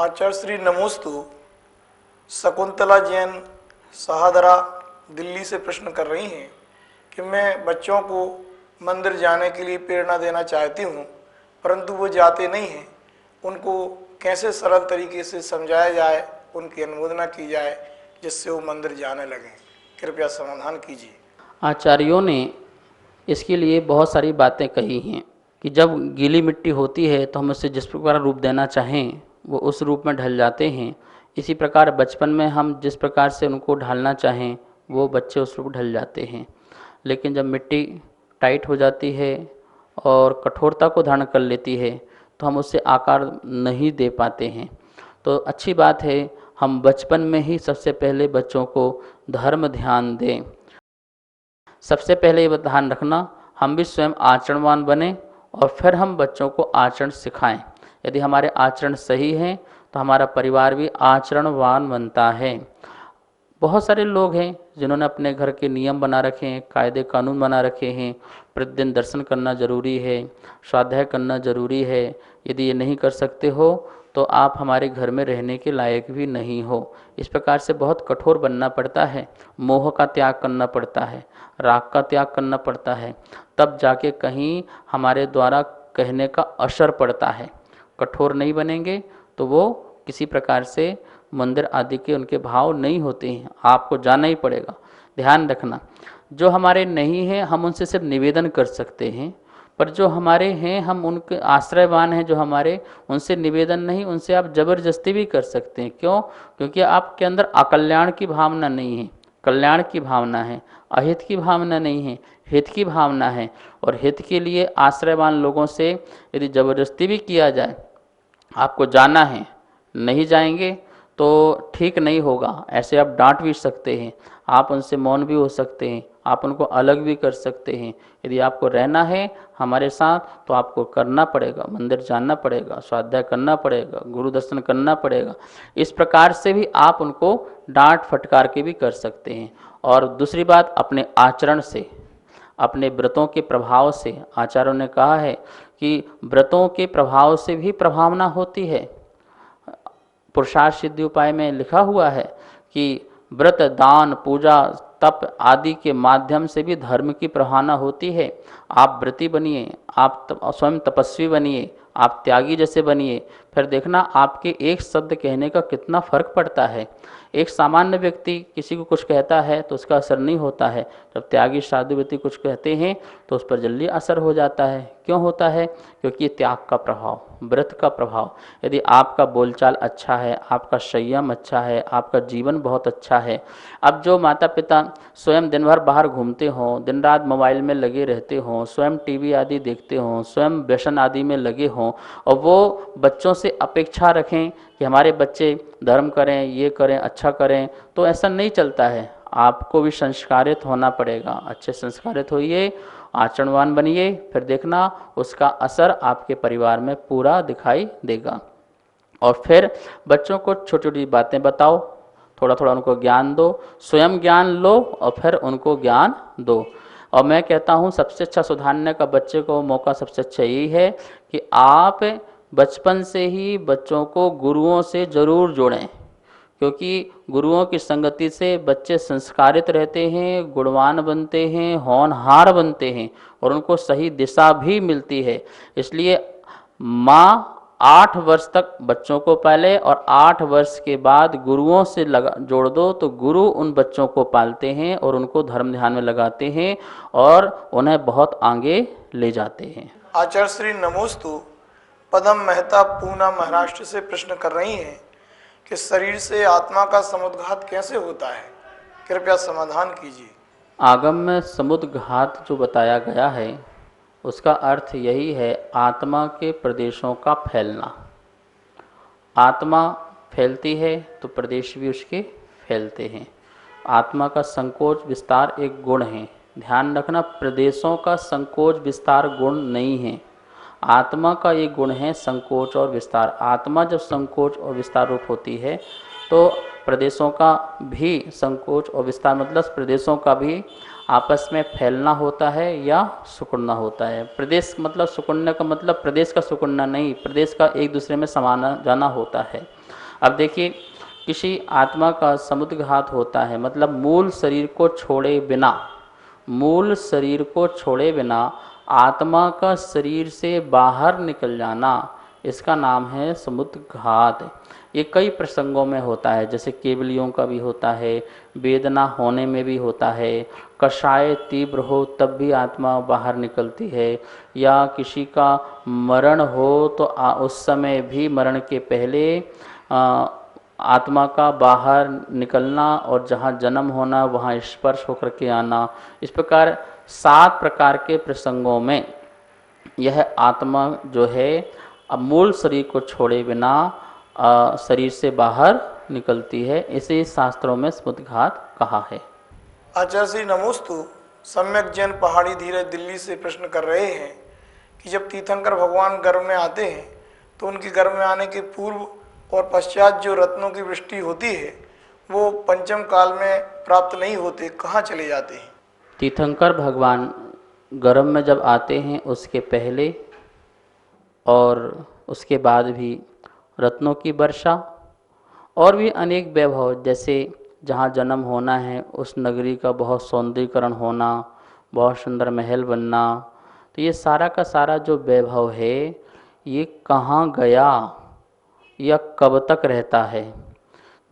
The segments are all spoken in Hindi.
आचार्य श्री नमोस्तु। शकुंतला जैन शाहदरा दिल्ली से प्रश्न कर रही हैं कि मैं बच्चों को मंदिर जाने के लिए प्रेरणा देना चाहती हूँ, परंतु वो जाते नहीं हैं। उनको कैसे सरल तरीके से समझाया जाए, उनकी अनुमोदना की जाए, जिससे वो मंदिर जाने लगें। कृपया समाधान कीजिए। आचार्यों ने इसके लिए बहुत सारी बातें कही हैं कि जब गीली मिट्टी होती है तो हम उसे जिस प्रकार रूप देना चाहें वो उस रूप में ढल जाते हैं। इसी प्रकार बचपन में हम जिस प्रकार से उनको ढालना चाहें वो बच्चे उस रूप ढल जाते हैं। लेकिन जब मिट्टी टाइट हो जाती है और कठोरता को धारण कर लेती है तो हम उससे आकार नहीं दे पाते हैं। तो अच्छी बात है हम बचपन में ही सबसे पहले बच्चों को धर्म ध्यान दें। सबसे पहले ये ध्यान रखना हम भी स्वयं आचरणवान बने और फिर हम बच्चों को आचरण सिखाएं। यदि हमारे आचरण सही हैं तो हमारा परिवार भी आचरणवान बनता है। बहुत सारे लोग हैं जिन्होंने अपने घर के नियम बना रखे हैं, कायदे कानून बना रखे हैं। प्रतिदिन दर्शन करना जरूरी है, स्वाध्याय करना जरूरी है। यदि ये नहीं कर सकते हो तो आप हमारे घर में रहने के लायक भी नहीं हो। इस प्रकार से बहुत कठोर बनना पड़ता है, मोह का त्याग करना पड़ता है, राग का त्याग करना पड़ता है, तब जाके कहीं हमारे द्वारा कहने का असर पड़ता है। कठोर नहीं बनेंगे तो वो किसी प्रकार से मंदिर आदि के उनके भाव नहीं होते हैं। आपको जाना ही पड़ेगा। ध्यान रखना, जो हमारे नहीं हैं हम उनसे सिर्फ निवेदन कर सकते हैं, पर जो हमारे हैं हम उनके आश्रयवान हैं। जो हमारे, उनसे निवेदन नहीं, उनसे आप जबरदस्ती भी कर सकते हैं। क्यों? क्योंकि आपके अंदर अकल्याण की भावना नहीं है, कल्याण की भावना है। अहित की भावना नहीं है, हित की भावना है। और हित के लिए आश्रयवान लोगों से यदि जबरदस्ती भी किया जाए, आपको जाना है, नहीं जाएंगे तो ठीक नहीं होगा, ऐसे आप डांट भी सकते हैं, आप उनसे मौन भी हो सकते हैं, आप उनको अलग भी कर सकते हैं। यदि आपको रहना है हमारे साथ तो आपको करना पड़ेगा, मंदिर जाना पड़ेगा, स्वाध्याय करना पड़ेगा, गुरु दर्शन करना पड़ेगा। इस प्रकार से भी आप उनको डांट फटकार के भी कर सकते हैं। और दूसरी बात, अपने आचरण से, अपने व्रतों के प्रभाव से, आचार्यों ने कहा है कि व्रतों के प्रभाव से भी प्रभावना होती है। पुरुषार्थ सिद्धि उपाय में लिखा हुआ है कि व्रत, दान, पूजा, तप आदि के माध्यम से भी धर्म की प्रभावना होती है। आप व्रती बनिए, आप स्वयं तपस्वी बनिए, आप त्यागी जैसे बनिए, फिर देखना आपके एक शब्द कहने का कितना फर्क पड़ता है। एक सामान्य व्यक्ति किसी को कुछ कहता है तो उसका असर नहीं होता है, जब त्यागी साधु व्यक्ति कुछ कहते हैं तो उस पर जल्दी असर हो जाता है। क्यों होता है? क्योंकि ये त्याग का प्रभाव, व्रत का प्रभाव। यदि आपका बोलचाल अच्छा है, आपका संयम अच्छा है, आपका जीवन बहुत अच्छा है। अब जो माता पिता स्वयं दिन भर बाहर घूमते हों, दिन रात मोबाइल में लगे रहते हों, स्वयं टीवी आदि देखते हों, स्वयं व्यसन आदि में लगे हों, और वो बच्चों से अपेक्षा रखें कि हमारे बच्चे धर्म करें, ये करें, अच्छा करें, तो ऐसा नहीं चलता है। आपको भी संस्कारित होना पड़ेगा। अच्छे संस्कारित होइए, आचरणवान बनिए, फिर देखना उसका असर आपके परिवार में पूरा दिखाई देगा। और फिर बच्चों को छोटी छोटी बातें बताओ, थोड़ा थोड़ा उनको ज्ञान दो, स्वयं ज्ञान लो और फिर उनको ज्ञान दो। और मैं कहता हूँ सबसे अच्छा सुधारने का बच्चे को मौका सबसे अच्छा यही है कि आप बचपन से ही बच्चों को गुरुओं से ज़रूर जोड़ें, क्योंकि गुरुओं की संगति से बच्चे संस्कारित रहते हैं, गुणवान बनते हैं, होनहार बनते हैं और उनको सही दिशा भी मिलती है। इसलिए माँ 8 वर्ष तक बच्चों को पाले और 8 वर्ष के बाद गुरुओं से जोड़ दो तो गुरु उन बच्चों को पालते हैं और उनको धर्म ध्यान में लगाते हैं और उन्हें बहुत आगे ले जाते हैं। आचार्य श्री नमोस्तु। पदम मेहता पूना महाराष्ट्र से प्रश्न कर रही हैं कि शरीर से आत्मा का समुद्घात कैसे होता है। कृपया समाधान कीजिए। आगम में समुद्घात जो बताया गया है उसका अर्थ यही है, आत्मा के प्रदेशों का फैलना। आत्मा फैलती है तो प्रदेश भी उसके फैलते हैं। आत्मा का संकोच विस्तार एक गुण है। ध्यान रखना, प्रदेशों का संकोच विस्तार गुण नहीं है, आत्मा का ये गुण है संकोच और विस्तार। आत्मा जब संकोच और विस्तार रूप होती है तो प्रदेशों का भी संकोच और विस्तार, मतलब प्रदेशों का भी आपस में फैलना होता है या सिकुड़ना होता है। प्रदेश मतलब सिकुड़ने का मतलब प्रदेश का सिकुड़ना नहीं, प्रदेश का एक दूसरे में समाना जाना होता है। अब देखिए, किसी आत्मा का समुद्घात होता है मतलब मूल शरीर को छोड़े बिना, मूल शरीर को छोड़े बिना आत्मा का शरीर से बाहर निकल जाना, इसका नाम है समुद्घात। ये कई प्रसंगों में होता है, जैसे केवलियों का भी होता है, वेदना होने में भी होता है, कषाय तीव्र हो तब भी आत्मा बाहर निकलती है, या किसी का मरण हो तो उस समय भी मरण के पहले आत्मा का बाहर निकलना और जहाँ जन्म होना वहाँ स्पर्श होकर के आना। इस प्रकार 7 प्रकार के प्रसंगों में यह आत्मा जो है अब मूल शरीर को छोड़े बिना शरीर से बाहर निकलती है। इसे शास्त्रों में समुद्घात कहा है। आचार्य श्री नमोस्तु। सम्यक जैन पहाड़ी धीरज दिल्ली से प्रश्न कर रहे हैं कि जब तीर्थंकर भगवान गर्भ में आते हैं तो उनके गर्भ में आने के पूर्व और पश्चात जो रत्नों की वृष्टि होती है वो पंचम काल में प्राप्त नहीं होते, कहाँ चले जाते हैं? तीर्थंकर भगवान गर्भ में जब आते हैं उसके पहले और उसके बाद भी रत्नों की वर्षा और भी अनेक वैभव, जैसे जहाँ जन्म होना है उस नगरी का बहुत सौंदर्यीकरण होना, बहुत सुंदर महल बनना, तो ये सारा का सारा जो वैभव है ये कहाँ गया या कब तक रहता है?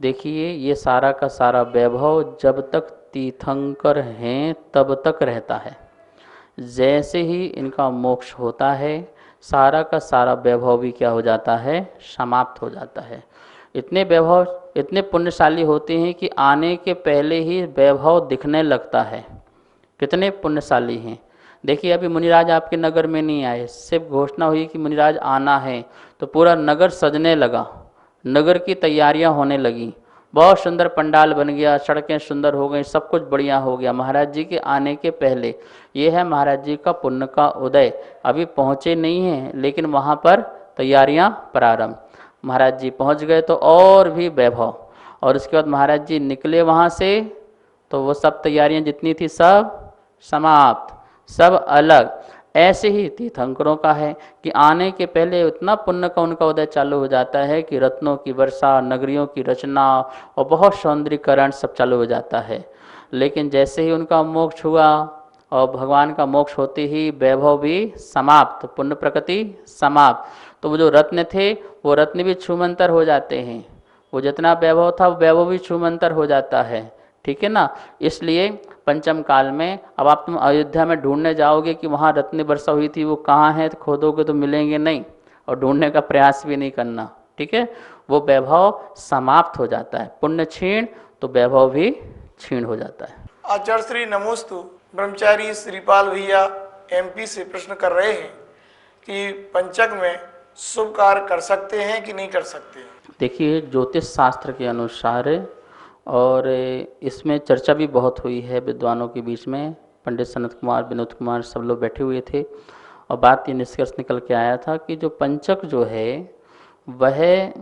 देखिए, ये सारा का सारा वैभव जब तक तीर्थंकर हैं तब तक रहता है। जैसे ही इनका मोक्ष होता है सारा का सारा वैभव भी क्या हो जाता है? समाप्त हो जाता है। इतने वैभव इतने पुण्यशाली होते हैं कि आने के पहले ही वैभव दिखने लगता है। कितने पुण्यशाली हैं। देखिए, अभी मुनिराज आपके नगर में नहीं आए, सिर्फ घोषणा हुई कि मुनिराज आना है तो पूरा नगर सजने लगा, नगर की तैयारियां होने लगी, बहुत सुंदर पंडाल बन गया, सड़कें सुंदर हो गई, सब कुछ बढ़िया हो गया महाराज जी के आने के पहले। ये है महाराज जी का पुण्य का उदय। अभी पहुँचे नहीं हैं लेकिन वहाँ पर तैयारियाँ प्रारंभ। महाराज जी पहुँच गए तो और भी वैभव, और उसके बाद महाराज जी निकले वहाँ से तो वो सब तैयारियाँ जितनी थी सब समाप्त, सब अलग। ऐसे ही तीर्थंकरों का है कि आने के पहले इतना पुण्य का उनका उदय चालू हो जाता है कि रत्नों की वर्षा, नगरियों की रचना और बहुत सौंदर्यीकरण सब चालू हो जाता है। लेकिन जैसे ही उनका मोक्ष हुआ और भगवान का मोक्ष होते ही वैभव भी समाप्त, पुण्य प्रकृति समाप्त। तो वो जो रत्न थे वो रत्न भी छूमंतर हो जाते हैं, वो जितना वैभव था वो वैभव भी छूमंतर हो जाता है। ठीक है ना? इसलिए पंचम काल में अब आप तुम अयोध्या में ढूंढने जाओगे कि वहाँ रत्न वर्षा हुई थी, वो कहाँ है, तो खोदोगे तो मिलेंगे नहीं और ढूंढने का प्रयास भी नहीं करना। ठीक है? वो वैभव समाप्त हो जाता है। पुण्य क्षीण तो वैभव भी क्षीण हो जाता है। आचार्य श्री नमोस्तु। ब्रह्मचारी श्रीपाल भैया MP से प्रश्न कर रहे हैं कि पंचक में शुभ कार्य कर सकते हैं कि नहीं कर सकते? देखिए, ज्योतिष शास्त्र के अनुसार, और इसमें चर्चा भी बहुत हुई है विद्वानों के बीच में, पंडित सनत कुमार, विनोद कुमार सब लोग बैठे हुए थे, और बात ये निष्कर्ष निकल के आया था कि जो पंचक जो है वह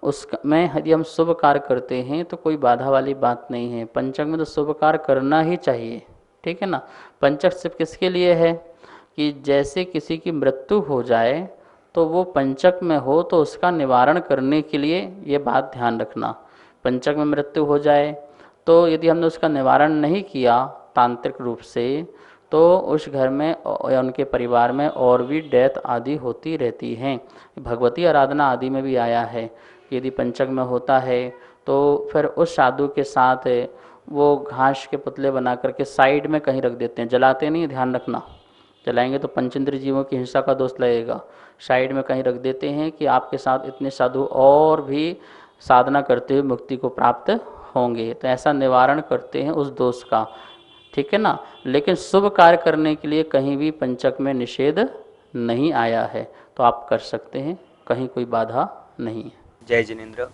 उसमें यदि हम शुभ कार्य करते हैं तो कोई बाधा वाली बात नहीं है। पंचक में तो शुभ कार्य करना ही चाहिए। ठीक है ना? पंचक सिर्फ किसके लिए है कि जैसे किसी की मृत्यु हो जाए तो वो पंचक में हो तो उसका निवारण करने के लिए ये बात ध्यान रखना। पंचक में मृत्यु हो जाए तो यदि हमने उसका निवारण नहीं किया तांत्रिक रूप से तो उस घर में या उनके परिवार में और भी डेथ आदि होती रहती हैं। भगवती आराधना आदि में भी आया है कि यदि पंचक में होता है तो फिर उस साधु के साथ वो घास के पुतले बना करके साइड में कहीं रख देते हैं, जलाते नहीं, ध्यान रखना, जलाएंगे तो पंचेंद्रिय जीवों की हिंसा का दोष लगेगा। साइड में कहीं रख देते हैं कि आपके साथ इतने साधु और भी साधना करते हुए मुक्ति को प्राप्त होंगे, तो ऐसा निवारण करते हैं उस दोष का। ठीक है ना? लेकिन शुभ कार्य करने के लिए कहीं भी पंचक में निषेध नहीं आया है, तो आप कर सकते हैं, कहीं कोई बाधा नहीं है। जय जिनेन्द्र।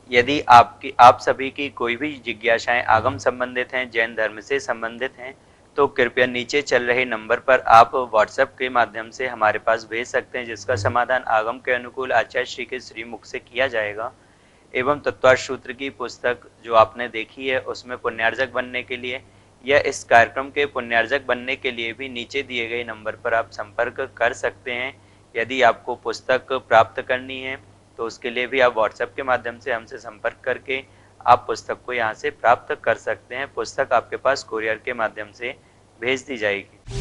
यदि आप सभी की कोई भी जिज्ञासाएं आगम संबंधित हैं, जैन धर्म से संबंधित हैं, तो कृपया नीचे चल रहे नंबर पर आप व्हाट्सएप के माध्यम से हमारे पास भेज सकते हैं, जिसका समाधान आगम के अनुकूल आचार्य श्री के श्रीमुख से किया जाएगा। एवं तत्वार्थ सूत्र की पुस्तक जो आपने देखी है उसमें पुण्यार्जक बनने के लिए या इस कार्यक्रम के पुण्यार्जक बनने के लिए भी नीचे दिए गए नंबर पर आप संपर्क कर सकते हैं। यदि आपको पुस्तक प्राप्त करनी है तो उसके लिए भी आप व्हाट्सएप के माध्यम से हमसे संपर्क करके आप पुस्तक को यहाँ से प्राप्त कर सकते हैं। पुस्तक आपके पास कुरियर के माध्यम से भेज दी जाएगी।